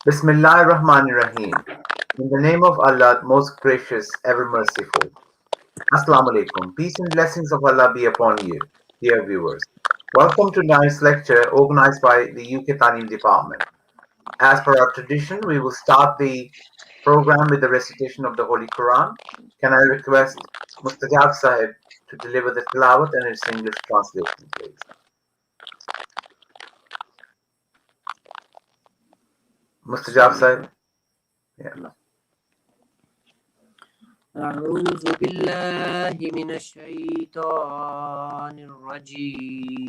Bismillahir-Rahmanir-Rahim. In the name of Allah, most gracious, ever merciful. Assalamu alaikum. Peace and blessings of Allah be upon you, dear viewers. Welcome to tonight's lecture organized by the UK Talim Department. As per our tradition, we will start the program with the recitation of the Holy Quran. Can I request Mustajab Sahib to deliver the tilawat and its English translation, please? Mustajab Sahib? Yeah. أعوذ بالله من الشيطان الرجيم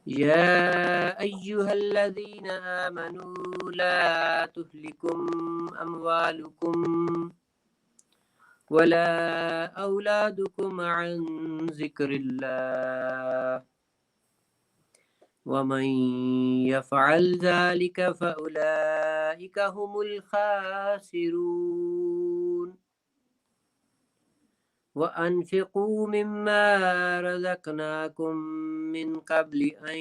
يا أيها الذين آمنوا لا تهلكم أموالكم ولا أولادكم عن ذكر الله ومن يفعل ذلك فأولئك هم الخاسرون وأنفقوا مما رزقناكم من قبل أن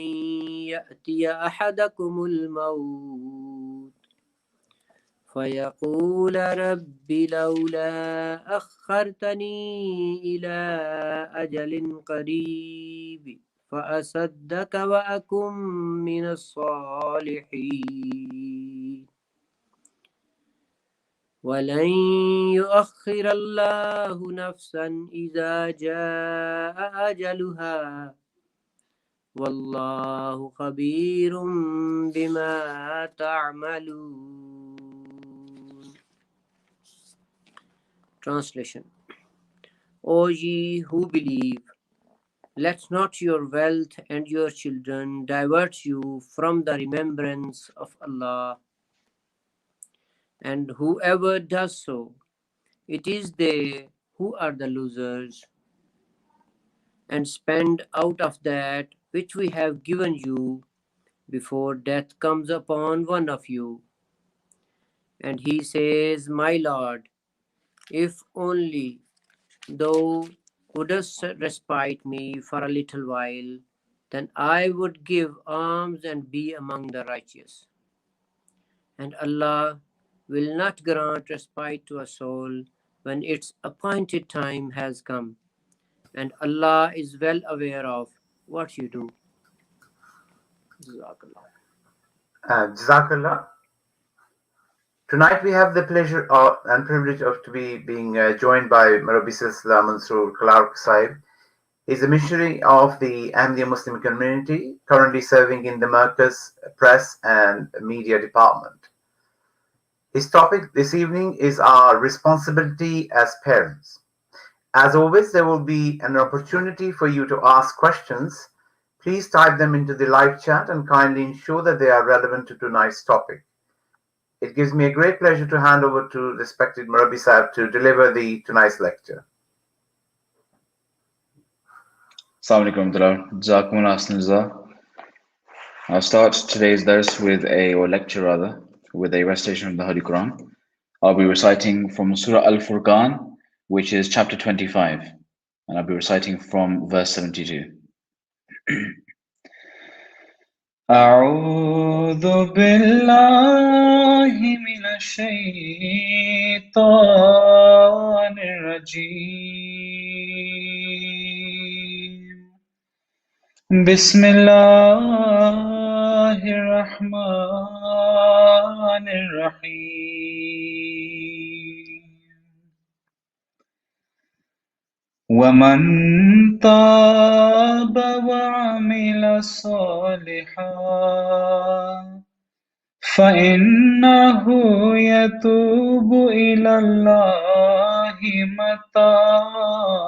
يأتي أحدكم الموت فيقول رب لولا أخرتني إلى أجل قريب فأصدق وأكن من الصالحين ولن يؤخر الله نفسا إذا جاء أجلها والله خبير بما تعملون. Translation. O ye who believe, let not your wealth and your children divert you from the remembrance of Allah. And whoever does so, it is they who are the losers. And spend out of that which we have given you before death comes upon one of you. And he says, My Lord, if only thou wouldst respite me for a little while, then I would give alms and be among the righteous. And Allah will not grant respite to a soul when its appointed time has come. And Allah is well aware of what you do. Jazakallah. Jazakallah. Tonight we have the pleasure and privilege of being joined by Murrabi-e-Silsila Mansoor Clarke Sahib. He's a missionary of the Ahmadiyya Muslim community, currently serving in the Markaz Press and Media Department. His topic this evening is our responsibility as parents. As always, there will be an opportunity for you to ask questions. Please type them into the live chat and kindly ensure that they are relevant to tonight's topic. It gives me a great pleasure to hand over to respected Murrabi Sahib to deliver tonight's lecture. Assalamu alaikum jazakumullah ahsanallah. I'll start today's dars with a recitation of the Holy Quran. I'll be reciting from Surah Al-Furqan, which is chapter 25, and I'll be reciting from verse 72. أعوذ بالله من الشيطان الرجيم بسم الله الرحمن الرحيم ومن تاب وعمل صالحا فإنه يتوب إلى الله متابا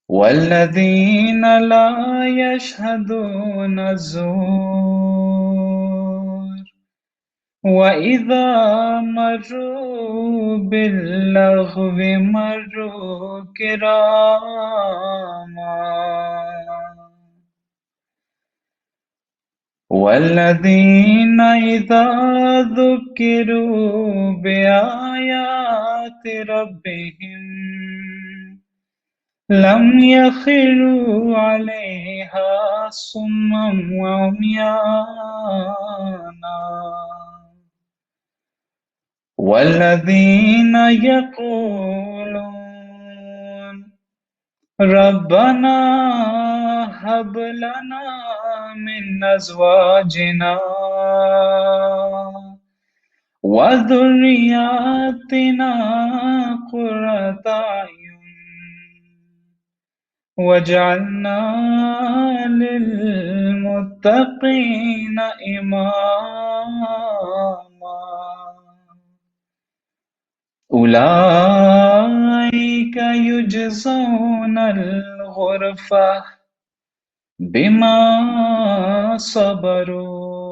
والذين لا يشهدون الزور وإذا مروا باللغو مروا كراما والذين إذا ذكروا بآيات ربهم لم يخروا عليها صما وعميانا والذين يقولون ربنا هب لنا من أزواجنا وذرياتنا قرة أعين واجعلنا للمتقين إماما أولئك يجزون الغرفة بما صبروا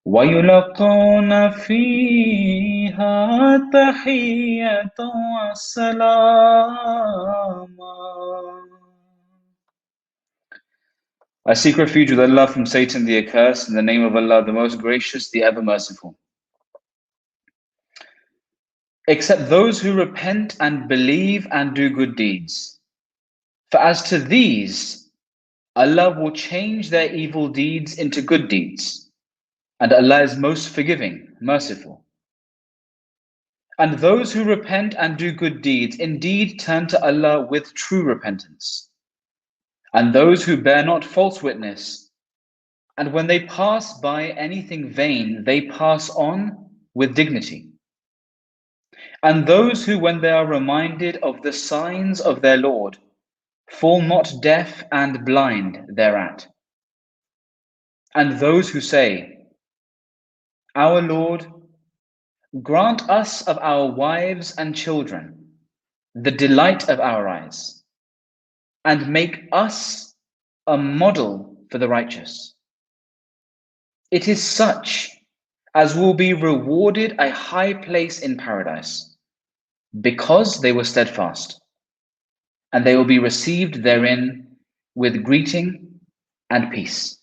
ويلقون فيها تحية وسلاما. I seek refuge with Allah from Satan the accursed, in the name of Allah, the most gracious, the ever merciful. Except those who repent and believe and do good deeds. For as to these, Allah will change their evil deeds into good deeds, and Allah is most forgiving, merciful. And those who repent and do good deeds indeed turn to Allah with true repentance. And those who bear not false witness, and when they pass by anything vain, they pass on with dignity. And those who, when they are reminded of the signs of their Lord, fall not deaf and blind thereat. And those who say, Our Lord, grant us of our wives and children the delight of our eyes, and make us a model for the righteous. It is such as will be rewarded a high place in paradise, because they were steadfast, and they will be received therein with greeting and peace.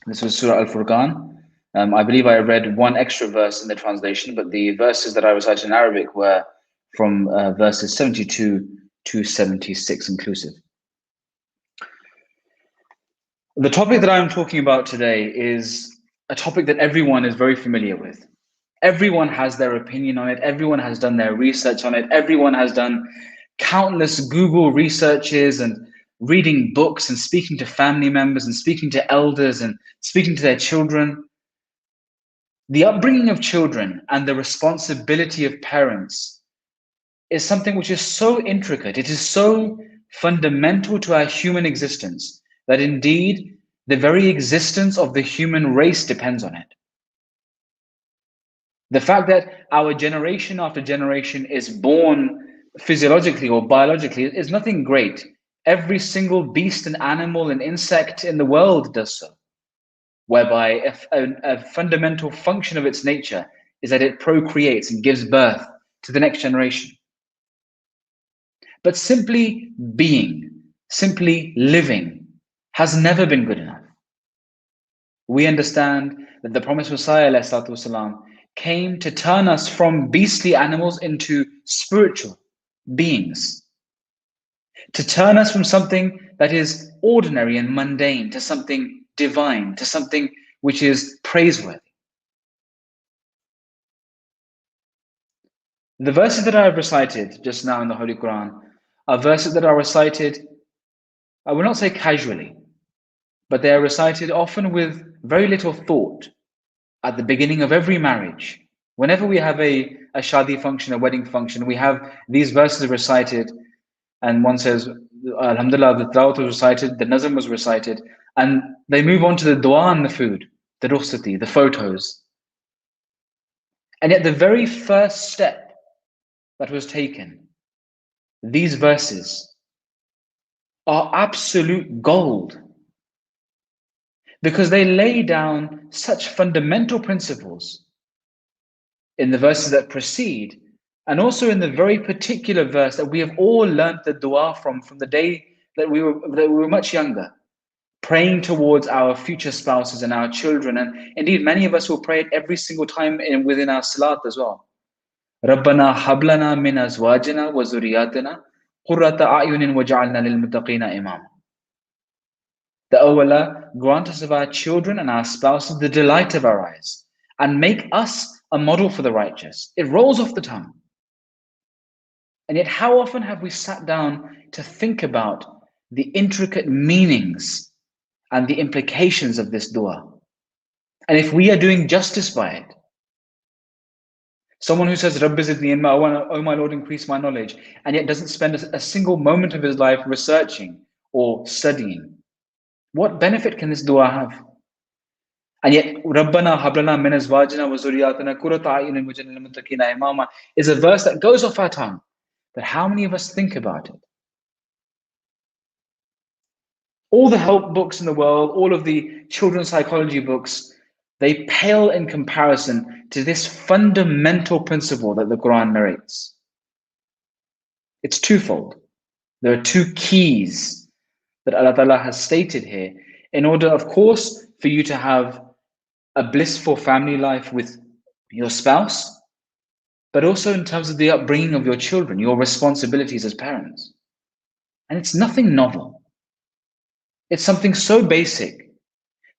This was Surah Al-Furqan. I believe I read one extra verse in the translation, but the verses that I recited in Arabic were from verses 72 to 76 inclusive. The topic that I'm talking about today is a topic that everyone is very familiar with. Everyone has their opinion on it. Everyone has done their research on it. Everyone has done countless Google researches and reading books and speaking to family members and speaking to elders and speaking to their children. The upbringing of children and the responsibility of parents is something which is so intricate. It is so fundamental to our human existence that indeed the very existence of the human race depends on it. The fact that our generation after generation is born physiologically or biologically is nothing great. Every single beast and animal and insect in the world does so, whereby a fundamental function of its nature is that it procreates and gives birth to the next generation. But simply being, simply living, has never been good enough. We understand that the promised Messiah ﷺ came to turn us from beastly animals into spiritual beings, to turn us from something that is ordinary and mundane to something divine, to something which is praiseworthy. The verses that I have recited just now in the Holy Quran are verses that are recited, I will not say casually, but they are recited often with very little thought at the beginning of every marriage. Whenever we have a shadi function, a wedding function, we have these verses recited, and one says, Alhamdulillah, the tilawat was recited, the nazm was recited, and they move on to the dua and the food, the rukhsati, the photos. And yet the very first step that was taken, these verses are absolute gold, because they lay down such fundamental principles in the verses that precede, and also in the very particular verse that we have all learnt the dua from the day that we were much younger, praying towards our future spouses and our children. And indeed, many of us will pray it every single time within our salat as well. رَبَّنَا هَبْ لَنَا مِنْ أَزْوَاجِنَا وَذُرِّيَّاتِنَا قُرَّةَ أَعْيُنٍ وَاجْعَلْنَا لِلْمُتَّقِينَ إِمَامًا. That, O Allah, grant us of our children and our spouses the delight of our eyes, and make us a model for the righteous. It rolls off the tongue. And yet, how often have we sat down to think about the intricate meanings and the implications of this dua? And if we are doing justice by it, someone who says, Rabbi zidni ilma, oh my Lord, increase my knowledge, and yet doesn't spend a single moment of his life researching or studying, what benefit can this dua have? And yet, Rabbana hablana min azwajina wa zurriyatina qurrata a'yunin waj'alna lil muttaqina imama is a verse that goes off our tongue. But how many of us think about it? All the help books in the world, all of the children's psychology books, they pale in comparison to this fundamental principle that the Quran narrates. It's twofold. There are two keys that Allah Ta'ala has stated here in order, of course, for you to have a blissful family life with your spouse, but also in terms of the upbringing of your children, your responsibilities as parents. And it's nothing novel. It's something so basic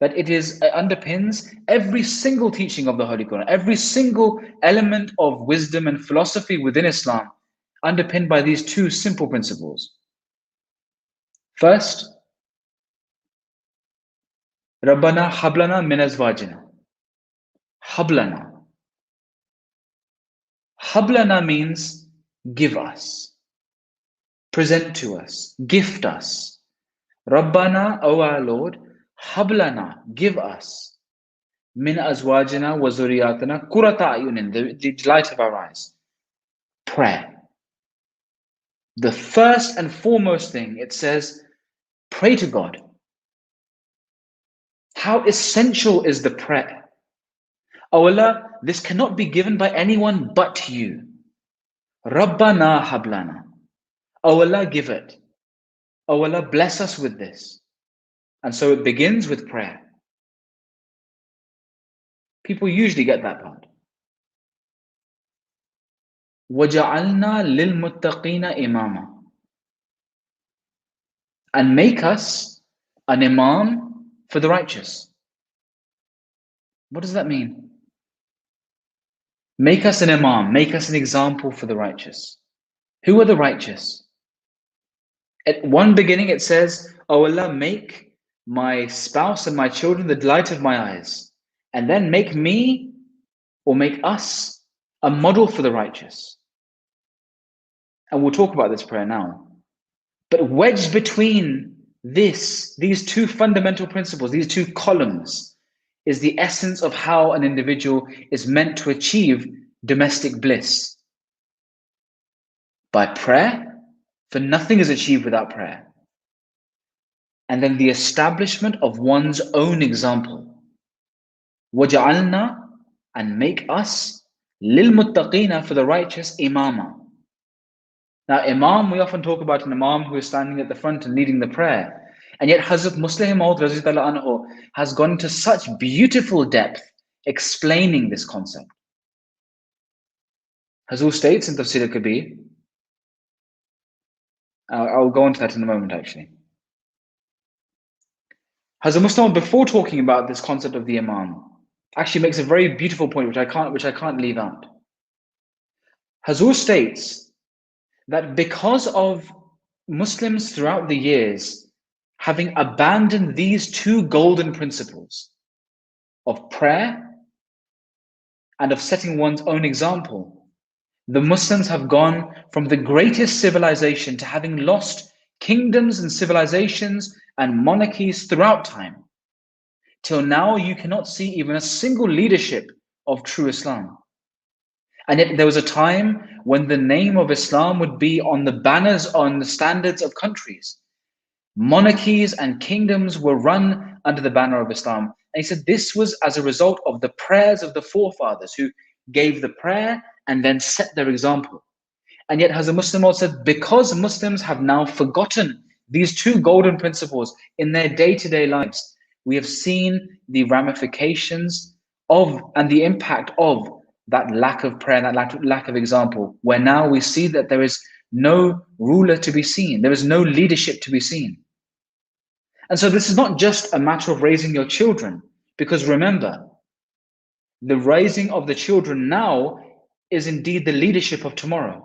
that it underpins every single teaching of the Holy Quran, every single element of wisdom and philosophy within Islam, underpinned by these two simple principles. First, Rabbana hablana min azwajina. Hablana. Hablana means give us, present to us, gift us. Rabbana, O our Lord, hablana, give us, min azwajina wa zurriyatina qurrata a'yunin, the delight of our eyes. Prayer. The first and foremost thing, it says, pray to God. How essential is the prayer? O Allah, this cannot be given by anyone but you. Rabbana hablana. O Allah, give it. O Allah, bless us with this. And so it begins with prayer. People usually get that part. وَجَعَلْنَا لِلْمُتَّقِينَ إِمَامًا. And make us an imam for the righteous. What does that mean? Make us an imam, make us an example for the righteous. Who are the righteous? At one beginning it says, O Allah, make my spouse and my children the delight of my eyes. And then make me, or make us, a model for the righteous. And we'll talk about this prayer now. But wedged between these two fundamental principles, these two columns, is the essence of how an individual is meant to achieve domestic bliss. By prayer, for nothing is achieved without prayer. And then the establishment of one's own example. وَجَعَلْنَا, and make us, لِلْمُتَّقِينَ, for the righteous, imama. Now, imam, we often talk about an imam who is standing at the front and leading the prayer. And yet Hazrat Muslim Maud anhu has gone into such beautiful depth explaining this concept. Hazur states in Tafsir al-Kabir, I'll go into that in a moment actually. Hazrat Muslim, before talking about this concept of the imam, actually makes a very beautiful point which I can't leave out. Hazur states that because of Muslims throughout the years having abandoned these two golden principles of prayer and of setting one's own example, the Muslims have gone from the greatest civilization to having lost kingdoms and civilizations and monarchies throughout time. Till now, you cannot see even a single leadership of true Islam. And yet there was a time when the name of Islam would be on the banners, on the standards of countries. Monarchies and kingdoms were run under the banner of Islam. And he said this was as a result of the prayers of the forefathers who gave the prayer and then set their example. And yet Hazrat Muslim said, because Muslims have now forgotten these two golden principles in their day-to-day lives, we have seen the ramifications of and the impact of that lack of prayer, that lack of example, where now we see that there is no ruler to be seen, there is no leadership to be seen. And so this is not just a matter of raising your children, because remember, the raising of the children now is indeed the leadership of tomorrow.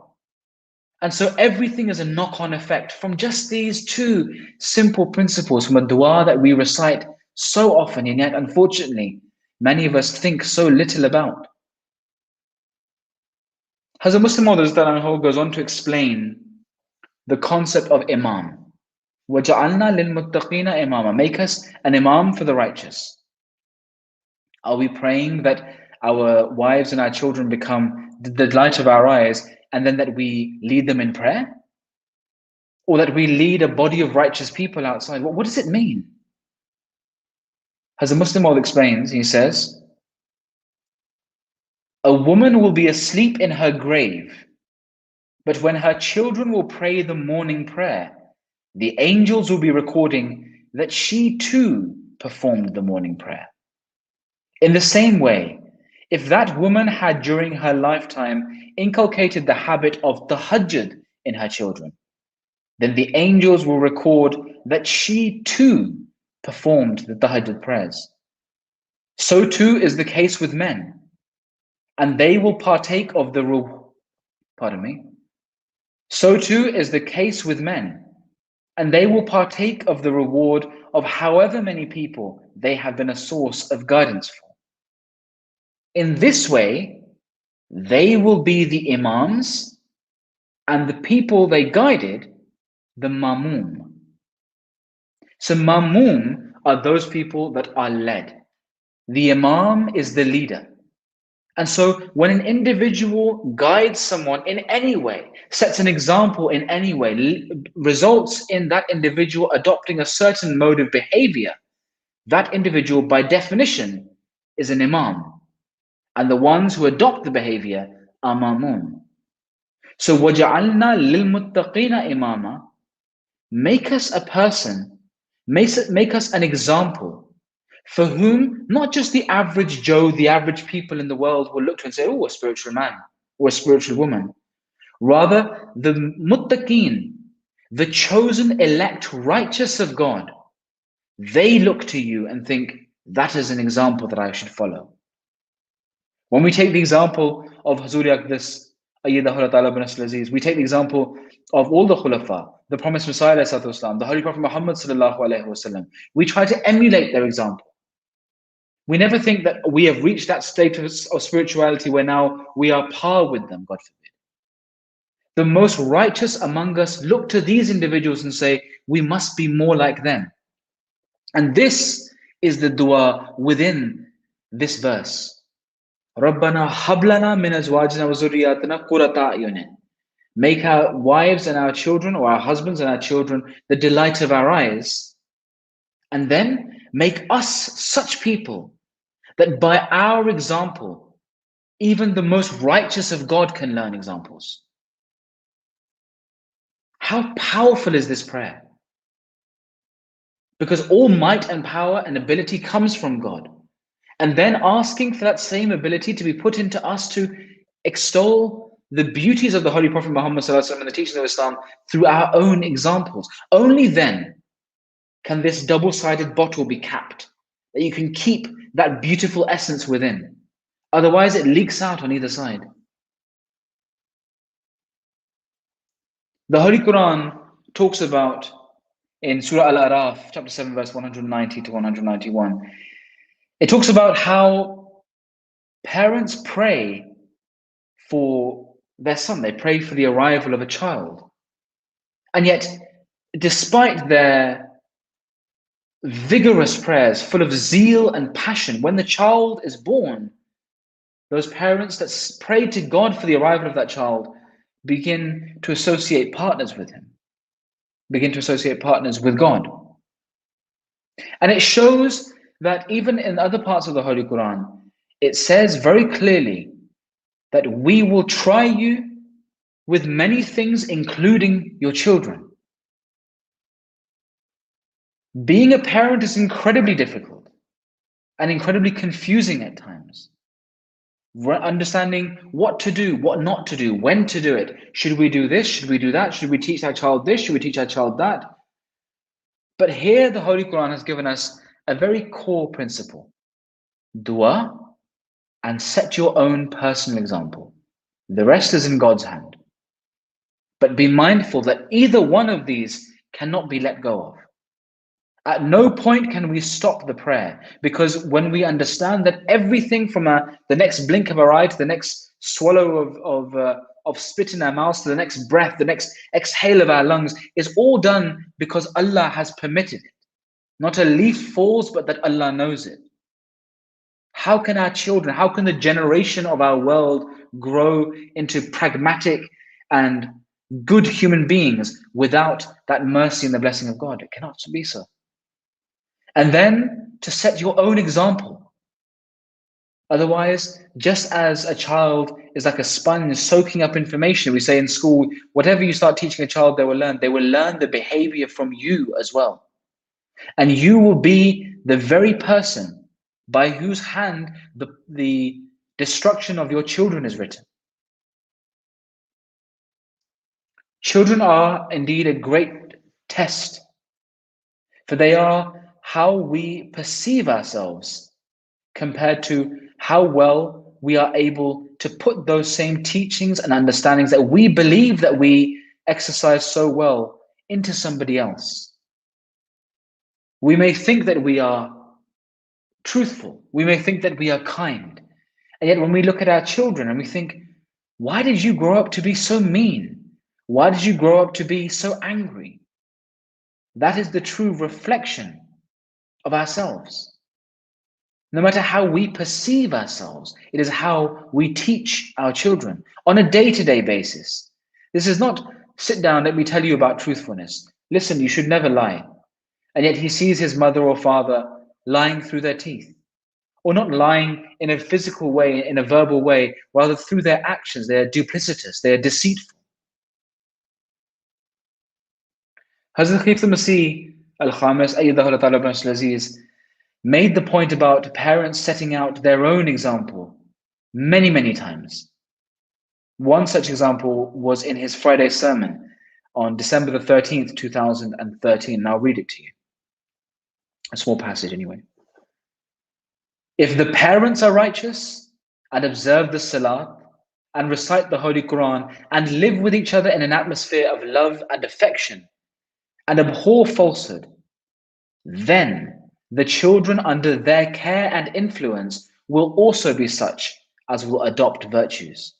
And so everything is a knock-on effect from just these two simple principles from a dua that we recite so often, and yet unfortunately, many of us think so little about. Hazrat Muslim Maud goes on to explain the concept of imam. وَجَعَلْنَا لِلْمُتَّقِينَ إِمَامًا. Make us an imam for the righteous. Are we praying that our wives and our children become the light of our eyes, and then that we lead them in prayer? Or that we lead a body of righteous people outside? What does it mean? As a Muslim explains, he says, a woman will be asleep in her grave, but when her children will pray the morning prayer, the angels will be recording that she too performed the morning prayer. In the same way, if that woman had during her lifetime inculcated the habit of tahajjud in her children, then the angels will record that she too performed the tahajjud prayers. So too is the case with men, and they will partake of the So too is the case with men, and they will partake of the reward of however many people they have been a source of guidance for. In this way, they will be the imams, and the people they guided, the mamum. So mamum are those people that are led. The imam is the leader. And so when an individual guides someone in any way, sets an example in any way, results in that individual adopting a certain mode of behavior, that individual by definition is an imam. And the ones who adopt the behavior are mamun. So وَجَعَلْنَا لِلْمُتَّقِينَ imama, make us a person, make us an example for whom not just the average Joe, the average people in the world will look to and say, oh, a spiritual man or a spiritual woman. Rather, the muttaqeen, the chosen elect righteous of God, they look to you and think, that is an example that I should follow. When we take the example of Hazuri Aqdis, Ayyadahullah Ta'ala bin Asl Aziz, we take the example of all the Khulafa, the promised Messiah, the Holy Prophet Muhammad, we try to emulate their example. We never think that we have reached that status of spirituality where now we are par with them, God forbid. The most righteous among us look to these individuals and say, we must be more like them. And this is the dua within this verse. رَبَّنَا هَبْ لَنَا مِنْ أَزْوَاجِنَا وَذُرِّيَّاتِنَا قُرَّةَ أَعْيُنٍ. Make our wives and our children, or our husbands and our children, the delight of our eyes. And then make us such people that by our example, even the most righteous of God can learn examples. How powerful is this prayer? Because all might and power and ability comes from God. And then asking for that same ability to be put into us to extol the beauties of the Holy Prophet Muhammad and the teachings of Islam through our own examples. Only then can this double-sided bottle be capped, that you can keep that beautiful essence within. Otherwise, it leaks out on either side. The Holy Quran talks about, in Surah Al-Araf, chapter 7, verse 190 to 191, it talks about how parents pray for their son. They pray for the arrival of a child. And yet, despite their vigorous prayers, full of zeal and passion, when the child is born, those parents that pray to God for the arrival of that child begin to associate partners with him, begin to associate partners with God. And it shows that even in other parts of the Holy Quran, it says very clearly that we will try you with many things, including your children. Being a parent is incredibly difficult and incredibly confusing at times. understanding what to do, what not to do, when to do it. Should we do this? Should we do that? Should we teach our child this? Should we teach our child that? But here the Holy Quran has given us a very core principle. Dua and set your own personal example. The rest is in God's hand. But be mindful that either one of these cannot be let go of. At no point can we stop the prayer, because when we understand that everything from the next blink of our eye to the next swallow of spit in our mouths to the next breath, the next exhale of our lungs is all done because Allah has permitted it. Not a leaf falls, but that Allah knows it. How can our children, how can the generation of our world grow into pragmatic and good human beings without that mercy and the blessing of God? It cannot be so. And then to set your own example. Otherwise, just as a child is like a sponge soaking up information, we say in school, whatever you start teaching a child, they will learn the behavior from you as well. And you will be the very person by whose hand the destruction of your children is written. Children are indeed a great test, for they are how we perceive ourselves compared to how well we are able to put those same teachings and understandings that we believe that we exercise so well into somebody else. We may think that we are truthful. We may think that we are kind. And yet when we look at our children and we think, why did you grow up to be so mean? Why did you grow up to be so angry? That is the true reflection of ourselves. No matter how we perceive ourselves, it is how we teach our children on a day-to-day basis. This is not sit down, let me tell you about truthfulness. Listen, you should never lie. And yet he sees his mother or father lying through their teeth, or not lying in a physical way, in a verbal way, rather through their actions. They are duplicitous, they are deceitful. Hazrat Khalifa Masih al-Khamis, Ayyadahu ta'ala bin al-Aziz, made the point about parents setting out their own example many, many times. One such example was in his Friday sermon on December the 13th, 2013. And I'll read it to you. A small passage anyway. If the parents are righteous and observe the Salat and recite the Holy Quran and live with each other in an atmosphere of love and affection and abhor falsehood, then the children under their care and influence will also be such as will adopt virtues.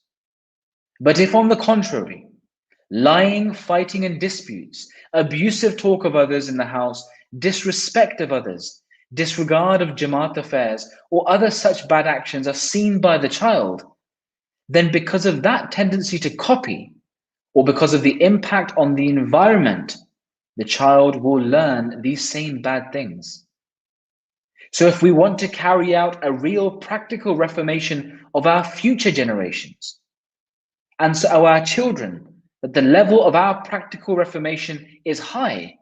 But if on the contrary, lying, fighting and disputes, abusive talk of others in the house, disrespect of others, disregard of Jamaat affairs, or other such bad actions are seen by the child, then because of that tendency to copy, or because of the impact on the environment, the child will learn these same bad things. So if we want to carry out a real practical reformation of our future generations, and so our children, that the level of our practical reformation is high,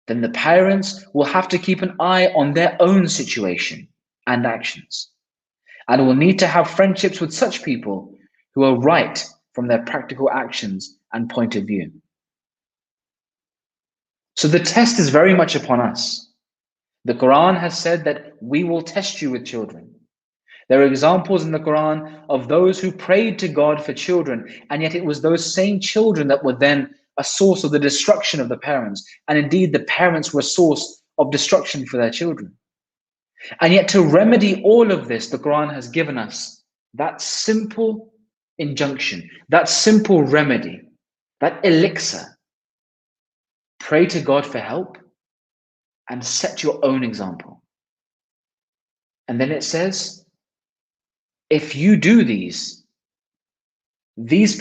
then the parents will have to keep an eye on their own situation and actions, and will need to have friendships with such people who are right from their practical actions and point of view. So the test is very much upon us. The Quran has said that we will test you with children. There are examples in the Quran of those who prayed to God for children, and yet it was those same children that were then a source of the destruction of the parents. And indeed, the parents were a source of destruction for their children. And yet to remedy all of this, the Quran has given us that simple injunction, that simple remedy, that elixir. Pray to God for help and set your own example. And then it says, if you do these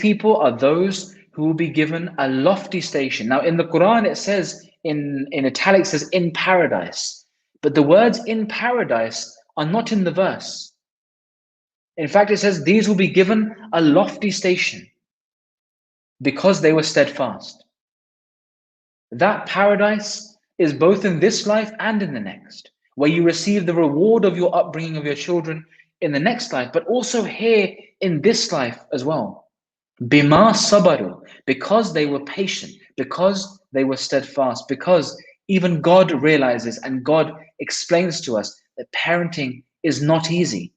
people are those who will be given a lofty station. Now in the Quran it says, in italics, says in paradise. But the words in paradise are not in the verse. In fact, it says these will be given a lofty station because they were steadfast. That paradise is both in this life and in the next, where you receive the reward of your upbringing of your children in the next life, but also here in this life as well. Bima sabaru, because they were patient, because they were steadfast, because even God realizes and God explains to us that parenting is not easy.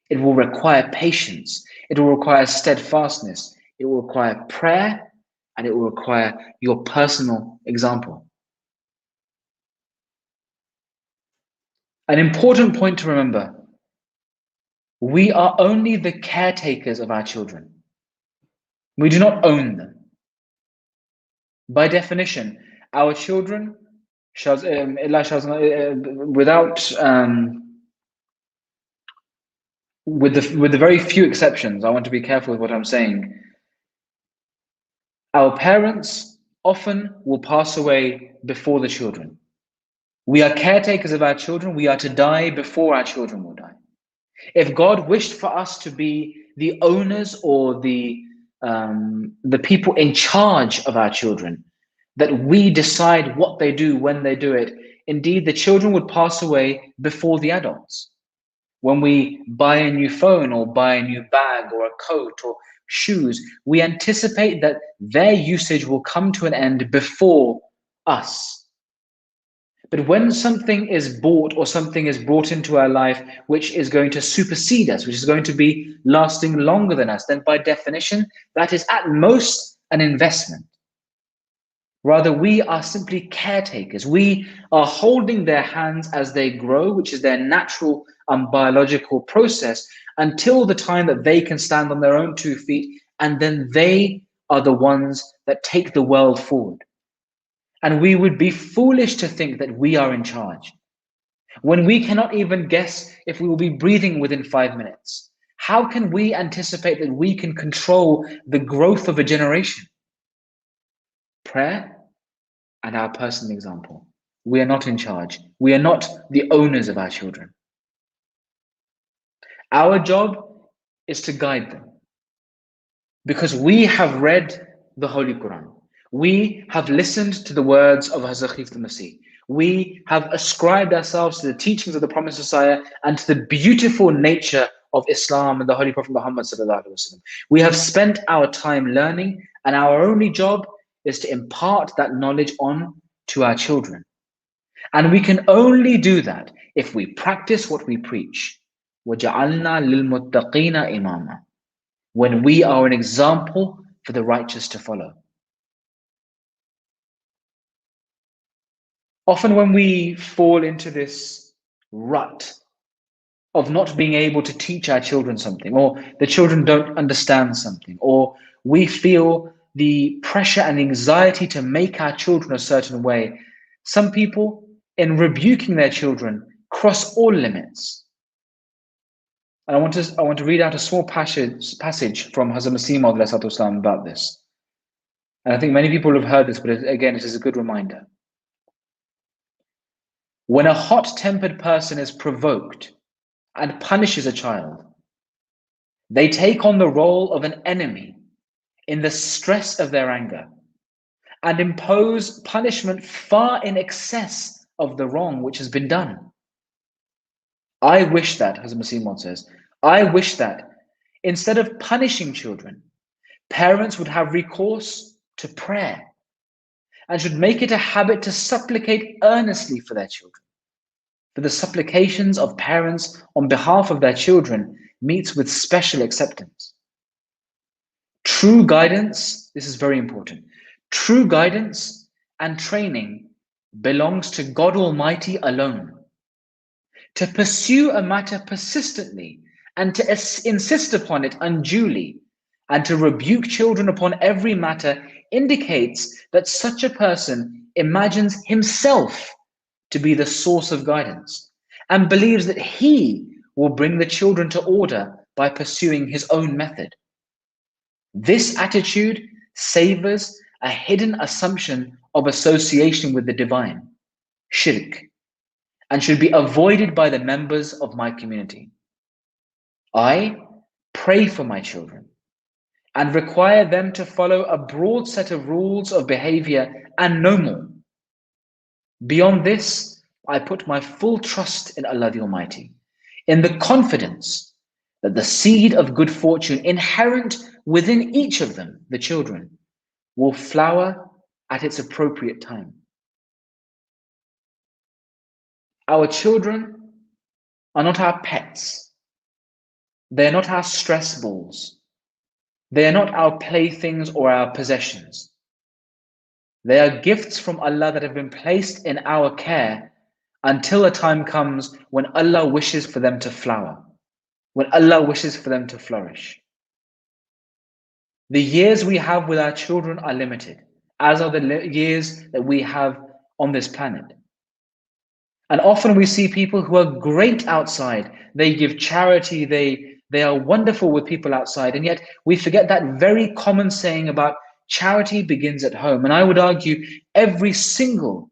It will require patience, it will require steadfastness, it will require prayer, and it will require your personal example. An important point to remember: we are only the caretakers of our children. We do not own them. By definition, our children, with the very few exceptions, I want to be careful with what I'm saying. Our parents often will pass away before the children. We are caretakers of our children. We are to die before our children will die. If God wished for us to be the owners or the people in charge of our children, that we decide what they do, when they do it, indeed the children would pass away before the adults. When we buy a new phone or buy a new bag or a coat or shoes, we anticipate that their usage will come to an end before us. But when something is bought or something is brought into our life which is going to supersede us, which is going to be lasting longer than us, then by definition, that is at most an investment. Rather, we are simply caretakers. We are holding their hands as they grow, which is their natural biological process, until the time that they can stand on their own 2 feet, and then they are the ones that take the world forward. And we would be foolish to think that we are in charge. When we cannot even guess if we will be breathing within 5 minutes, how can we anticipate that we can control the growth of a generation? Prayer and our personal example. We are not in charge. We are not the owners of our children. Our job is to guide them, because we have read the Holy Quran. We have listened to the words of Hazrat al-Masih. We have ascribed ourselves to the teachings of the Promised Messiah and to the beautiful nature of Islam and the Holy Prophet Muhammad sallallahu alaihi wasallam. We have spent our time learning, and our only job is to impart that knowledge on to our children. And we can only do that if we practice what we preach. وَجَعَلْنَا لِلْمُتَّقِينَ إِمَامًا, when we are an example for the righteous to follow. Often when we fall into this rut of not being able to teach our children something, or the children don't understand something, or we feel the pressure and anxiety to make our children a certain way, some people, in rebuking their children, cross all limits. And I want to read out a small passage from Hazrat Masih Maud about this. And I think many people have heard this, but again, it is a good reminder. When a hot-tempered person is provoked and punishes a child, they take on the role of an enemy in the stress of their anger and impose punishment far in excess of the wrong which has been done. I wish that, as Masih Maud says, I wish that instead of punishing children, parents would have recourse to prayer and should make it a habit to supplicate earnestly for their children. For the supplications of parents on behalf of their children meets with special acceptance. True guidance, this is very important, true guidance and training belongs to God Almighty alone. To pursue a matter persistently and to insist upon it unduly and to rebuke children upon every matter indicates that such a person imagines himself to be the source of guidance and believes that he will bring the children to order by pursuing his own method. This attitude savors a hidden assumption of association with the divine, shirk, and should be avoided by the members of my community. I pray for my children and require them to follow a broad set of rules of behavior and no more. Beyond this, I put my full trust in Allah the Almighty. in the confidence that the seed of good fortune inherent within each of them, the children, will flower at its appropriate time. Our children are not our pets. They're not our stress balls. They are not our playthings or our possessions. They are gifts from Allah that have been placed in our care until a time comes when Allah wishes for them to flower, when Allah wishes for them to flourish. The years we have with our children are limited, as are the years that we have on this planet. And often we see people who are great outside. They give charity, they are wonderful with people outside, and yet we forget that very common saying about charity begins at home. And I would argue every single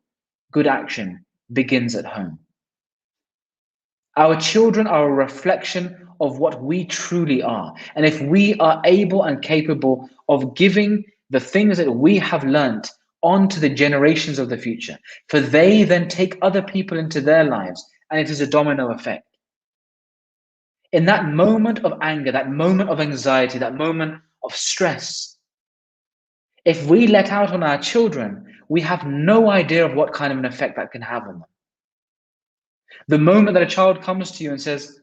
good action begins at home. Our children are a reflection of what we truly are. And if we are able and capable of giving the things that we have learnt on to the generations of the future, for they then take other people into their lives, and it is a domino effect. In that moment of anger, that moment of anxiety, that moment of stress, if we let out on our children, we have no idea of what kind of an effect that can have on them. The moment that a child comes to you and says,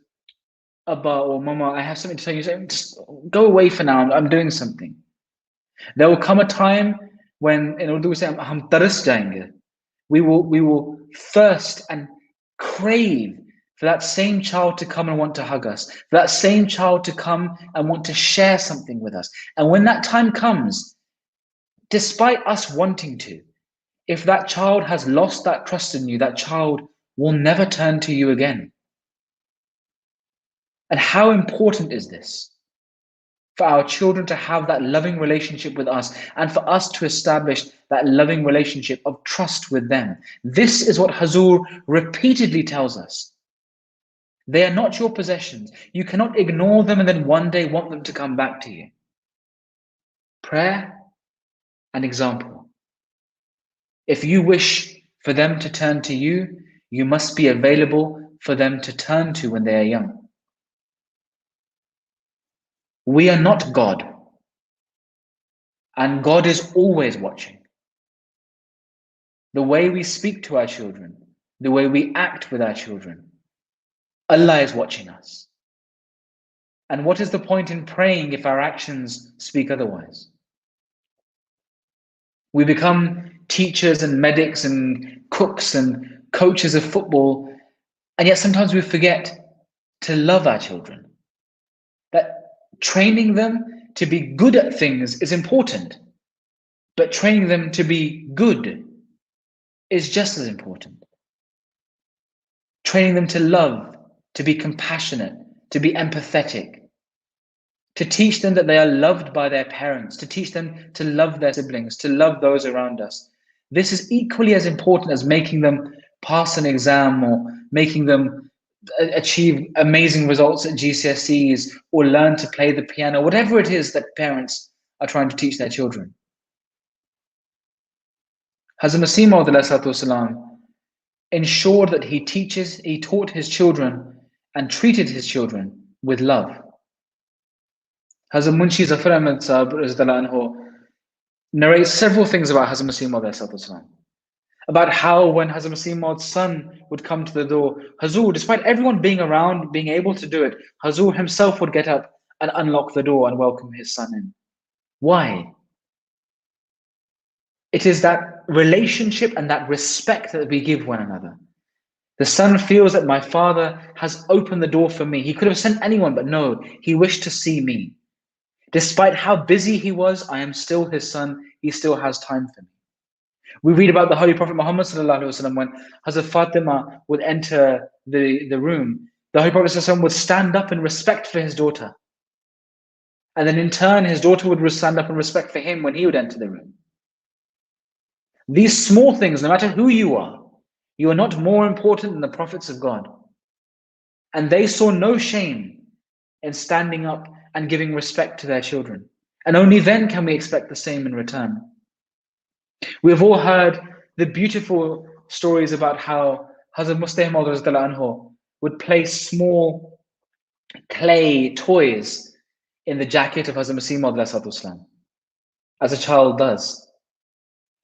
Abba or Mama, I have something to tell you, say, just go away for now, I'm doing something. There will come a time when, in Urdu we say, hum taras jayenge. We will thirst and crave for that same child to come and want to hug us, for that same child to come and want to share something with us. And when that time comes, despite us wanting to, if that child has lost that trust in you, that child will never turn to you again. And how important is this? For our children to have that loving relationship with us, and for us to establish that loving relationship of trust with them. This is what Hazur repeatedly tells us. They are not your possessions. You cannot ignore them and then one day want them to come back to you. Prayer and example. If you wish for them to turn to you, you must be available for them to turn to when they are young. We are not God, and God is always watching. The way we speak to our children, the way we act with our children, Allah is watching us. And what is the point in praying if our actions speak otherwise? We become teachers and medics and cooks and coaches of football, and yet sometimes we forget to love our children. That training them to be good at things is important, but training them to be good is just as important. Training them to love, to be compassionate, to be empathetic, to teach them that they are loved by their parents, to teach them to love their siblings, to love those around us. This is equally as important as making them pass an exam or making them achieve amazing results at GCSEs or learn to play the piano, whatever it is that parents are trying to teach their children. Hazrat Masih Maud ensured that he taught his children and treated his children with love. Hazrat Munshi Zafar Ahmad Sahib narrates several things about Hazrat Masih Maud, about how when Hazrat Masih Maud's son would come to the door, Hazur, despite everyone being around, being able to do it, Hazur himself would get up and unlock the door and welcome his son in. Why? It is that relationship and that respect that we give one another. The son feels that my father has opened the door for me. He could have sent anyone, but no, he wished to see me. Despite how busy he was, I am still his son. He still has time for me. We read about the Holy Prophet Muhammad when Hazrat Fatima would enter the room. The Holy Prophet would stand up in respect for his daughter. And then in turn, his daughter would stand up in respect for him when he would enter the room. These small things, no matter who you are not more important than the prophets of God. And they saw no shame in standing up and giving respect to their children. And only then can we expect the same in return. We've all heard the beautiful stories about how Hazrat Mustah Maud would place small clay toys in the jacket of Hazrat Masih Maud, as a child does.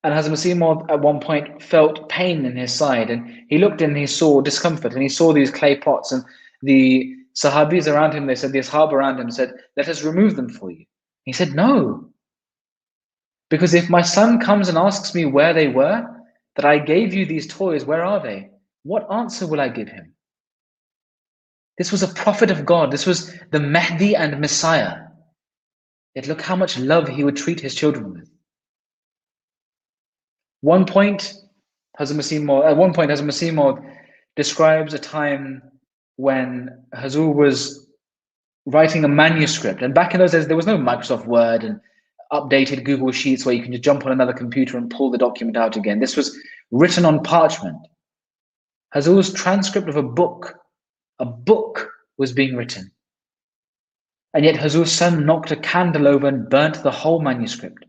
And Hazrat Masih Maud at one point felt pain in his side, and he looked and he saw discomfort, and he saw these clay pots, and the Sahabis around him, they said, the Ashab around him said, let us remove them for you. He said, no. Because if my son comes and asks me where they were, that I gave you these toys, where are they? What answer will I give him? This was a prophet of God. This was the Mahdi and Messiah. Yet look how much love he would treat his children with. One point, Hazrat Masih Maud describes a time when Hazur was writing a manuscript. And back in those days, there was no Microsoft Word and updated Google Sheets where you can just jump on another computer and pull the document out again. This was written on parchment. Hazur's transcript of a book was being written. And yet Hazur's son knocked a candle over and burnt the whole manuscript.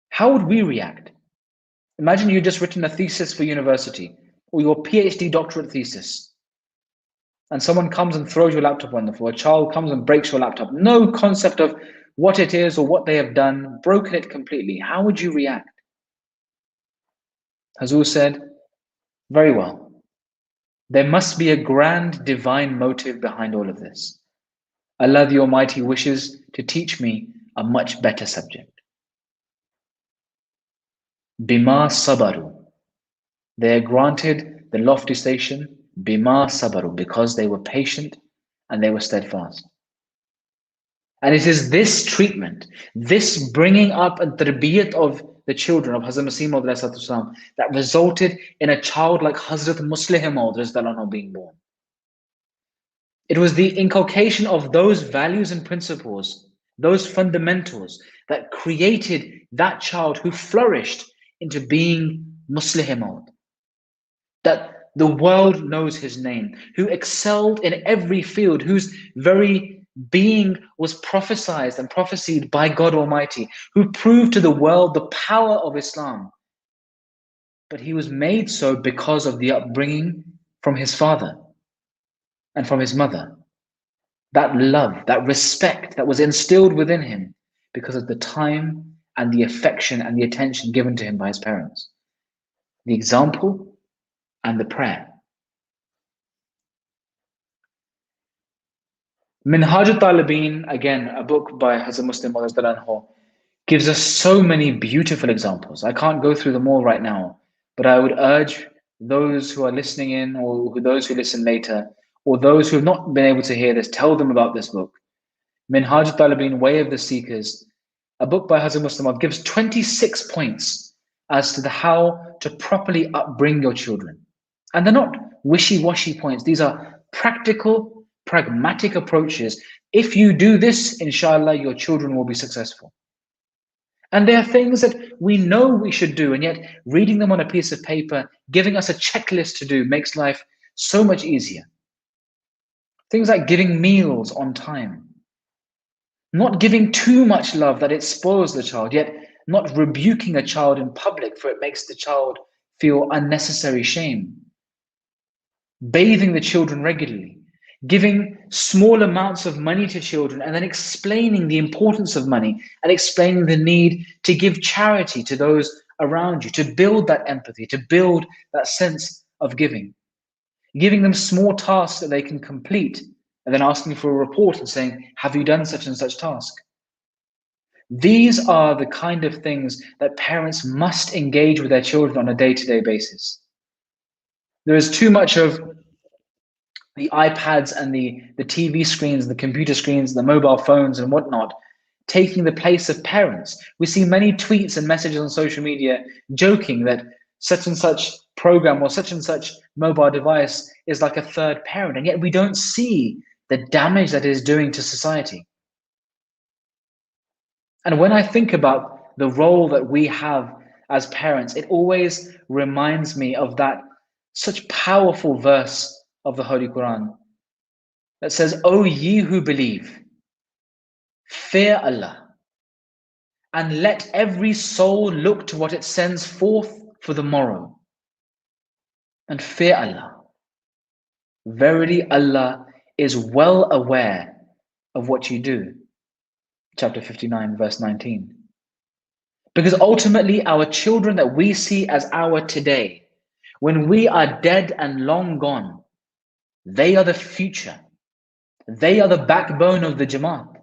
How would we react? Imagine you'd just written a thesis for university or your PhD doctorate thesis, and someone comes and throws your laptop on the floor. A child comes and breaks your laptop. No concept of what it is or what they have done, broken it completely. How would you react? Hazur said, very well. There must be a grand divine motive behind all of this. Allah the Almighty wishes to teach me a much better subject. Bima sabaru. They are granted the lofty station, bima sabaru, because they were patient and they were steadfast. And it is this treatment, this bringing up and tarbiyat of the children of Hazrat Masih Maud that resulted in a child like Hazrat Muslih Maud being born. It was the inculcation of those values and principles, those fundamentals, that created that child who flourished into being Muslih Maud. That the world knows his name, who excelled in every field, whose very being was prophesied and prophesied by God Almighty, who proved to the world the power of Islam. But he was made so because of the upbringing from his father and from his mother. That love, that respect that was instilled within him because of the time and the affection and the attention given to him by his parents. The example and the prayer. Minhaj al-Talibin, again, a book by Hazrat Muslim Maud, gives us so many beautiful examples. I can't go through them all right now, but I would urge those who are listening in, or those who listen later, or those who have not been able to hear this, tell them about this book. Minhaj al-Talibin, Way of the Seekers, a book by Hazrat Muslim Maud, gives 26 points as to how to properly upbring your children. And they're not wishy-washy points. These are practical, pragmatic approaches. If you do this, inshallah, your children will be successful. And there are things that we know we should do, and yet reading them on a piece of paper, giving us a checklist to do, makes life so much easier. Things like giving meals on time. Not giving too much love that it spoils the child, yet not rebuking a child in public, for it makes the child feel unnecessary shame. Bathing the children regularly. Giving small amounts of money to children and then explaining the importance of money and explaining the need to give charity to those around you, to build that empathy, to build that sense of giving. Giving them small tasks that they can complete and then asking for a report and saying, have you done such and such task? These are the kind of things that parents must engage with their children on a day-to-day basis. There is too much of the iPads and the TV screens, the computer screens, the mobile phones and whatnot, taking the place of parents. We see many tweets and messages on social media joking that such and such program or such and such mobile device is like a third parent, and yet we don't see the damage that it is doing to society. And when I think about the role that we have as parents, it always reminds me of that such powerful verse of the Holy Quran that says, O ye who believe, fear Allah, and let every soul look to what it sends forth for the morrow. And fear Allah. Verily Allah is well aware of what you do. Chapter 59, verse 19. Because ultimately our children that we see as our today, when we are dead and long gone, they are the future. They are the backbone of the Jamaat.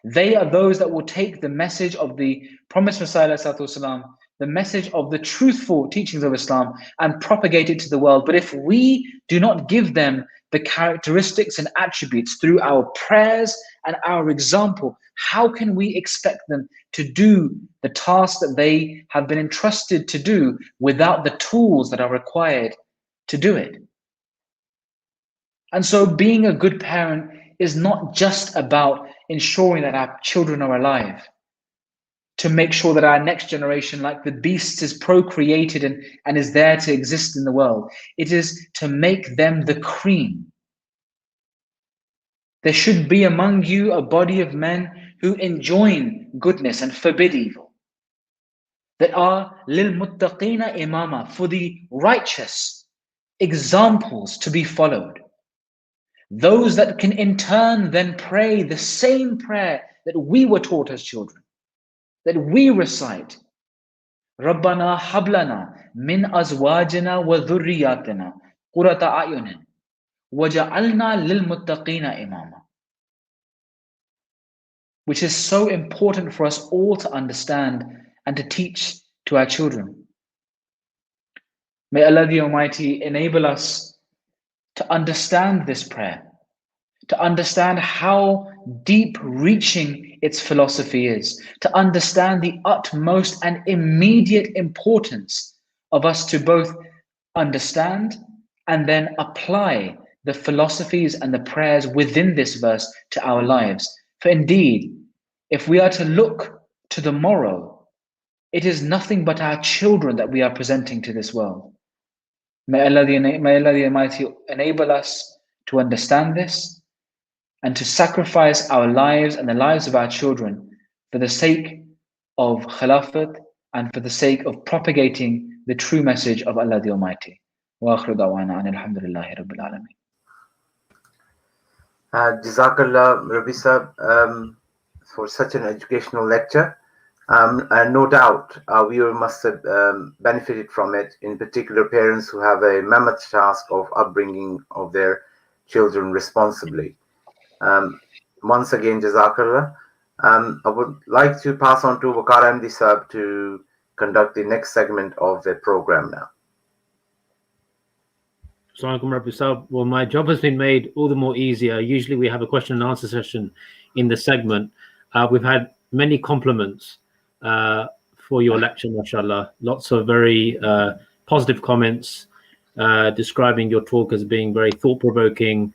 They are those that will take the message of the promised Messiah, the message of the truthful teachings of Islam, and propagate it to the world. But if we do not give them the characteristics and attributes through our prayers and our example, how can we expect them to do the task that they have been entrusted to do without the tools that are required to do it? And so being a good parent is not just about ensuring that our children are alive, to make sure that our next generation, like the beast, is procreated and is there to exist in the world. It is to make them the cream. There should be among you a body of men who enjoin goodness and forbid evil, that are lil muttaqina imama, for the righteous, examples to be followed. Those that can in turn then pray the same prayer that we were taught as children, that we recite. Rabbana hablana min azwajina wa dhurriyatina qurrata a'yunin waja'alna lil muttaqina imama. Which is so important for us all to understand and to teach to our children. May Allah the Almighty enable us to understand this prayer, to understand how deep-reaching its philosophy is, to understand the utmost and immediate importance of us to both understand and then apply the philosophies and the prayers within this verse to our lives. For indeed, if we are to look to the morrow, it is nothing but our children that we are presenting to this world. May Allah the Almighty enable us to understand this and to sacrifice our lives and the lives of our children for the sake of Khilafat and for the sake of propagating the true message of Allah the Almighty. Wa akhiru da'wana anil hamdulillahi rabbil alameen. Jazakallah, Murrabi Sahib, for such an educational lecture. And no doubt our viewer must have benefited from it, in particular parents who have a mammoth task of upbringing of their children responsibly. Once again, Jazakallah. I would like to pass on to Waqar Ahmadi Sahib to conduct the next segment of the program now. Assalamu alaikum, Rabbi Sahib. Well, my job has been made all the more easier. Usually we have a question and answer session in the segment. We've had many compliments for your lecture, mashallah. Lots of very positive comments describing your talk as being very thought-provoking,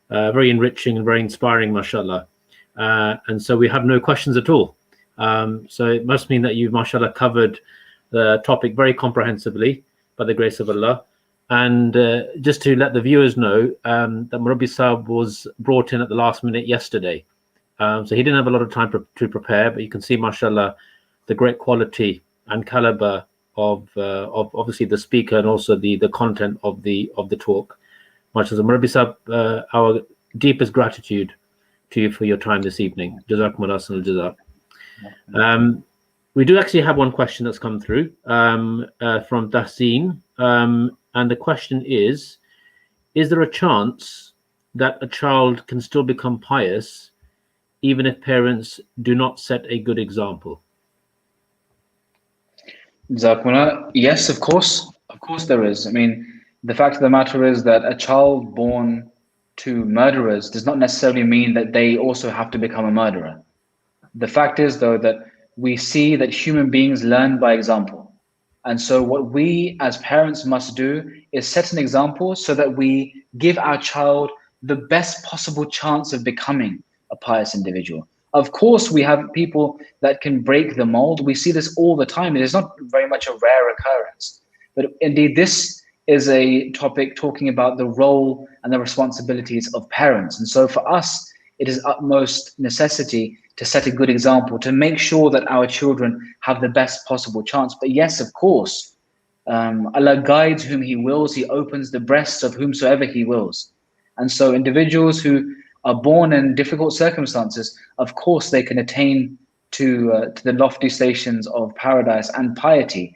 very enriching and very inspiring, mashallah. And so we have no questions at all. So it must mean that you've, mashallah, covered the topic very comprehensively by the grace of Allah. And just to let the viewers know that Murrabi Sahib was brought in at the last minute yesterday. So he didn't have a lot of time to prepare, but you can see, mashallah, the great quality and caliber of obviously the speaker and also the content of the talk. Mashallah, Murrabi Sahib, our deepest gratitude to you for your time this evening. Jazakumullah jazak. We do actually have one question that's come through from Tahseen. And the question is there a chance that a child can still become pious even if parents do not set a good example? Yes, of course. Of course there is. I mean, the fact of the matter is that a child born to murderers does not necessarily mean that they also have to become a murderer. The fact is, though, that we see that human beings learn by example. And so what we as parents must do is set an example so that we give our child the best possible chance of becoming a pious individual. Of course, we have people that can break the mold. We see this all the time. It is not very much a rare occurrence. But indeed, this is a topic talking about the role and the responsibilities of parents. And so for us, it is utmost necessity to set a good example, to make sure that our children have the best possible chance. But yes, of course, Allah guides whom He wills. He opens the breasts of whomsoever He wills. And so individuals who are born in difficult circumstances, of course, they can attain to the lofty stations of paradise and piety,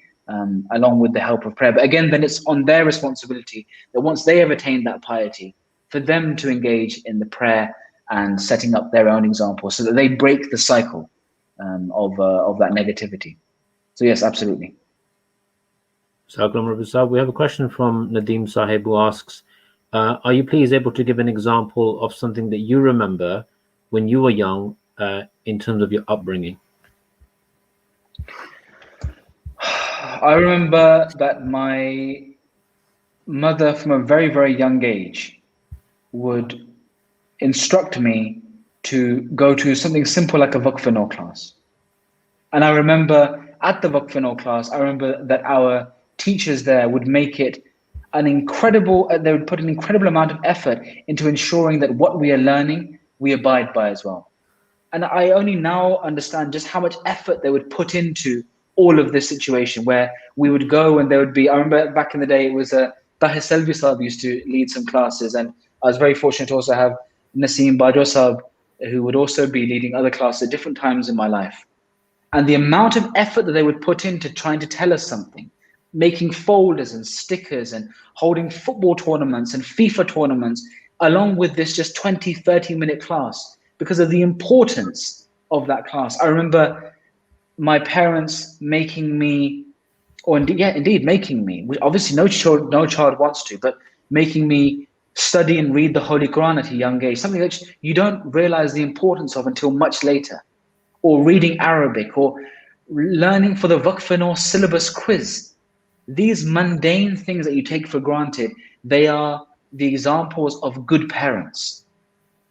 along with the help of prayer. But again, then it's on their responsibility that once they have attained that piety, for them to engage in the prayer and setting up their own example so that they break the cycle of that negativity. So yes, absolutely. We have a question from Nadeem Sahib who asks, are you please able to give an example of something that you remember when you were young in terms of your upbringing? I remember that my mother from a very, very young age would instruct me to go to something simple like a Waqf class. And I remember at the Waqf class, I remember that our teachers there would make it they would put an incredible amount of effort into ensuring that what we are learning, we abide by as well. And I only now understand just how much effort they would put into all of this situation, where we would go and there would be, I remember back in the day, it was Tahir Selvi Sahib used to lead some classes, and I was very fortunate to also have Naseem Bajo Sahib, who would also be leading other classes at different times in my life. And the amount of effort that they would put into trying to tell us something, making folders and stickers and holding football tournaments and FIFA tournaments, along with this just 20, 30-minute class, because of the importance of that class. I remember my parents making me, indeed making me, which obviously no child wants to, but making me study and read the Holy Quran at a young age, something that you don't realize the importance of until much later, or reading Arabic, or learning for the Waqf syllabus quiz. These mundane things that you take for granted, they are the examples of good parents.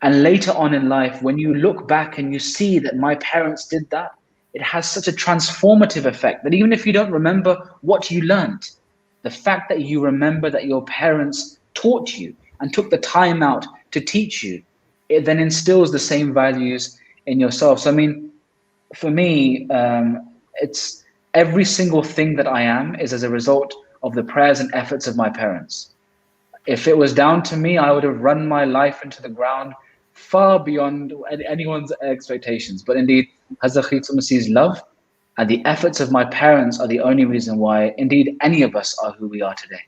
And later on in life, when you look back and you see that my parents did that, it has such a transformative effect that even if you don't remember what you learned, the fact that you remember that your parents taught you and took the time out to teach you, it then instills the same values in yourself. So I mean, for me, it's every single thing that I am is as a result of the prayers and efforts of my parents. If it was down to me, I would have run my life into the ground far beyond anyone's expectations. But indeed, Hazrat Khilafat Masih's love and the efforts of my parents are the only reason why, indeed, any of us are who we are today.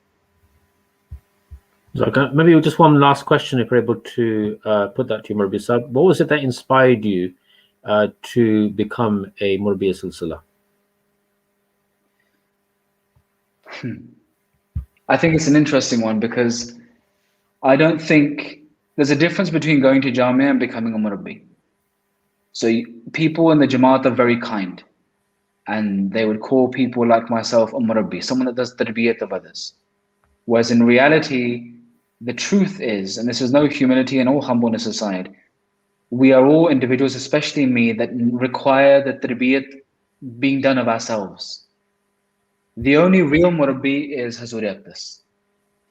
So maybe just one last question, if you're able to put that to you, Murrabi Sahib. What was it that inspired you to become a Murrabi-e-Silsila? I think it's an interesting one, because I don't think there's a difference between going to Jamia and becoming a Murabbi. So people in the Jamaat are very kind, and they would call people like myself a Murabbi, someone that does tarbiyat of others. Whereas in reality, the truth is, and this is no humility and all humbleness aside, we are all individuals, especially me, that require the tarbiyat being done of ourselves. The only real Murabbi is Hazur Aqdas,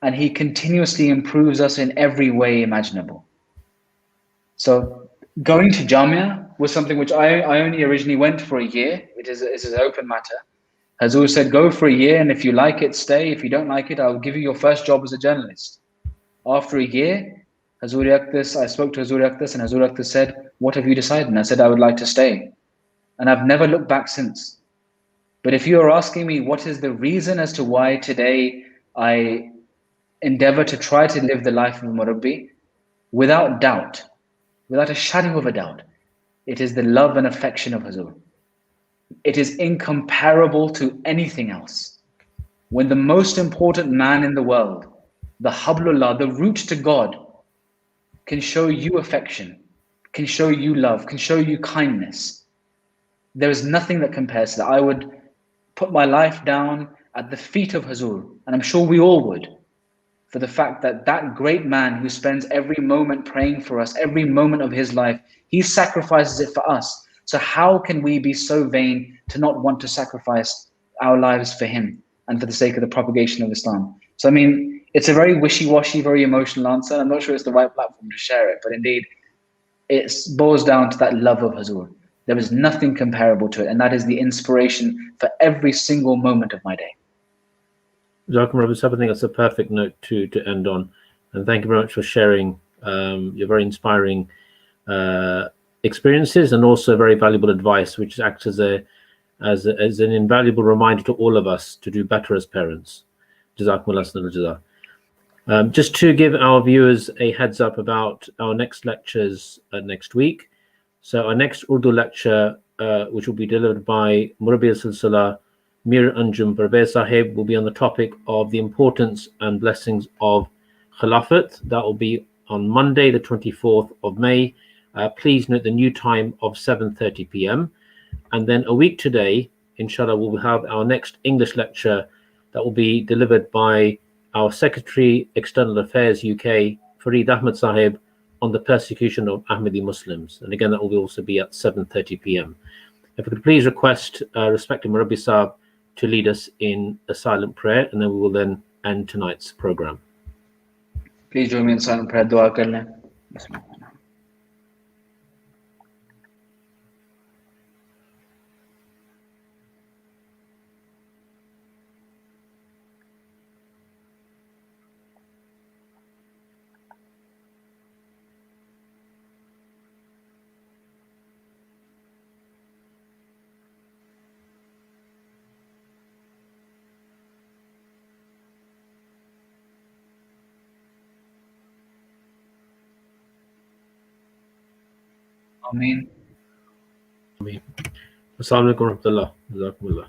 and he continuously improves us in every way imaginable. So going to Jamia was something which I only originally went for a year. It is an open matter. Hazur said, go for a year, and if you like it, stay. If you don't like it, I'll give you your first job as a journalist. After a year, I spoke to Hazur Aqdas, and Hazur Aqdas said, what have you decided? And I said, I would like to stay. And I've never looked back since. But if you are asking me what is the reason as to why today I endeavor to try to live the life of a Murabbi, without doubt, without a shadow of a doubt, it is the love and affection of Hazur. It is incomparable to anything else. When the most important man in the world, the Hablullah, the route to God, can show you affection, can show you love, can show you kindness, there is nothing that compares to that. I would put my life down at the feet of Hazur, and I'm sure we all would, for the fact that that great man who spends every moment praying for us, every moment of his life, he sacrifices it for us. So how can we be so vain to not want to sacrifice our lives for him and for the sake of the propagation of Islam? So I mean, it's a very wishy-washy, very emotional answer. I'm not sure it's the right platform to share it, but indeed, it boils down to that love of Hazur. There is nothing comparable to it, and that is the inspiration for every single moment of my day. Jazakum Rabbi Sahib, I think that's a perfect note to end on. And thank you very much for sharing your very inspiring experiences and also very valuable advice, which acts as an invaluable reminder to all of us to do better as parents. Jazakumullah. Just to give our viewers a heads up about our next lectures next week. So our next Urdu lecture, which will be delivered by Murrabi-e-Silsila Mir Anjum Parvez Sahib, will be on the topic of the importance and blessings of Khilafat. That will be on Monday, the 24th of May. Please note the new time of 7:30 p.m. And then a week today, inshallah, we'll have our next English lecture that will be delivered by our Secretary, External Affairs UK, Fareed Ahmed Sahib, on the persecution of Ahmadi Muslims. And again, that will also be at 7:30 p.m. If we could please request respected Murrabi Sahib to lead us in a silent prayer, and then we will then end tonight's program. Please join me in silent prayer. Dua kar lein. Ameen. Assalamu alaikum wa rahmatullah. Jazakumullah.